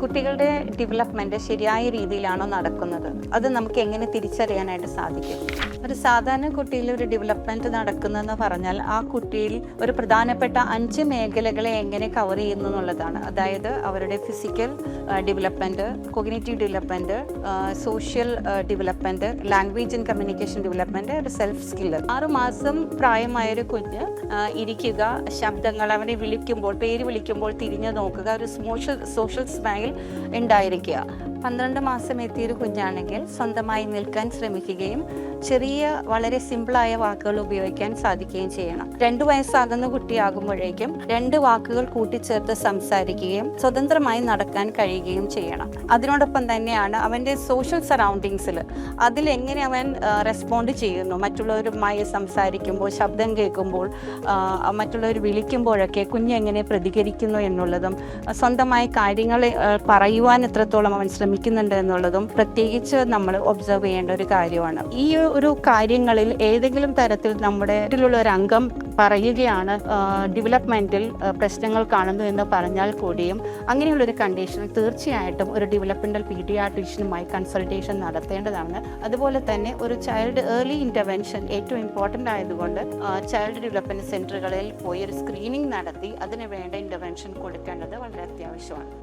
കുട്ടികളുടെ ഡെവലപ്മെൻറ്റ് ശരിയായ രീതിയിലാണോ നടക്കുന്നത്, അത് നമുക്ക് എങ്ങനെ തിരിച്ചറിയാനായിട്ട് സാധിക്കും? ഒരു സാധാരണ കുട്ടിയിൽ ഒരു ഡെവലപ്മെൻറ്റ് നടക്കുന്നതെന്ന് പറഞ്ഞാൽ ആ കുട്ടിയിൽ ഒരു പ്രധാനപ്പെട്ട 5 മേഖലകളെ എങ്ങനെ കവർ ചെയ്യുന്നു എന്നുള്ളതാണ്. അതായത് അവരുടെ physical development, cognitive development, social development, language and communication development, ഒരു സെൽഫ് സ്കില്ല്. 6 മാസം പ്രായമായൊരു കുഞ്ഞ് ഇരിക്കുക, ശബ്ദങ്ങൾ അവനെ വിളിക്കുമ്പോൾ, പേര് വിളിക്കുമ്പോൾ തിരിഞ്ഞു നോക്കുക, ഒരു സോഷ്യൽ സ്മൈൽ ഉണ്ടായിരിക്കുക. 12 മാസം എത്തിയൊരു കുഞ്ഞാണെങ്കിൽ സ്വന്തമായി നിൽക്കാൻ ശ്രമിക്കുകയും വളരെ സിമ്പിളായ വാക്കുകൾ ഉപയോഗിക്കാൻ സാധിക്കുകയും ചെയ്യണം. 2 വയസ്സാകുന്ന കുട്ടിയാകുമ്പോഴേക്കും 2 വാക്കുകൾ കൂട്ടിച്ചേർത്ത് സംസാരിക്കുകയും സ്വതന്ത്രമായി നടക്കാൻ കഴിയുകയും ചെയ്യണം. അതിനോടൊപ്പം തന്നെയാണ് അവൻ്റെ സോഷ്യൽ സറൗണ്ടിങ്സിൽ അതിലെങ്ങനെ അവൻ റെസ്പോണ്ട് ചെയ്യുന്നു, മറ്റുള്ളവരുമായി സംസാരിക്കുമ്പോൾ, ശബ്ദം കേൾക്കുമ്പോൾ, മറ്റുള്ളവർ വിളിക്കുമ്പോഴൊക്കെ കുഞ്ഞെങ്ങനെ പ്രതികരിക്കുന്നു എന്നുള്ളതും, സ്വന്തമായി കാര്യങ്ങൾ പറയുവാൻ എത്രത്തോളം അവൻ ശ്രമിക്കുന്നുണ്ട് എന്നുള്ളതും പ്രത്യേകിച്ച് നമ്മൾ ഒബ്സർവ് ചെയ്യേണ്ട ഒരു കാര്യമാണ്. ഈ ഒരു കാര്യങ്ങളിൽ ഏതെങ്കിലും തരത്തിൽ നമ്മുടെ വീട്ടിലുള്ള ഒരു അംഗം പറയുകയാണ് ഡെവലപ്മെൻറ്റിൽ പ്രശ്നങ്ങൾ കാണുന്നു എന്ന് പറഞ്ഞാൽ കൂടിയും അങ്ങനെയുള്ളൊരു കണ്ടീഷനിൽ തീർച്ചയായിട്ടും ഒരു ഡെവലപ്മെൻ്റൽ പീഡിയാട്രീഷ്യനുമായി കൺസൾട്ടേഷൻ നടത്തേണ്ടതാണ്. അതുപോലെ തന്നെ ഒരു ചൈൽഡ് ഏർലി ഇൻ്റർവെൻഷൻ ഏറ്റവും ഇമ്പോർട്ടൻ്റ് ആയതുകൊണ്ട് ചൈൽഡ് ഡെവലപ്മെൻറ്റ് സെൻറ്ററുകളിൽ പോയി ഒരു സ്ക്രീനിങ് നടത്തി അതിന് വേണ്ട ഇൻ്റർവെൻഷൻ കൊടുക്കേണ്ടത് വളരെ അത്യാവശ്യമാണ്.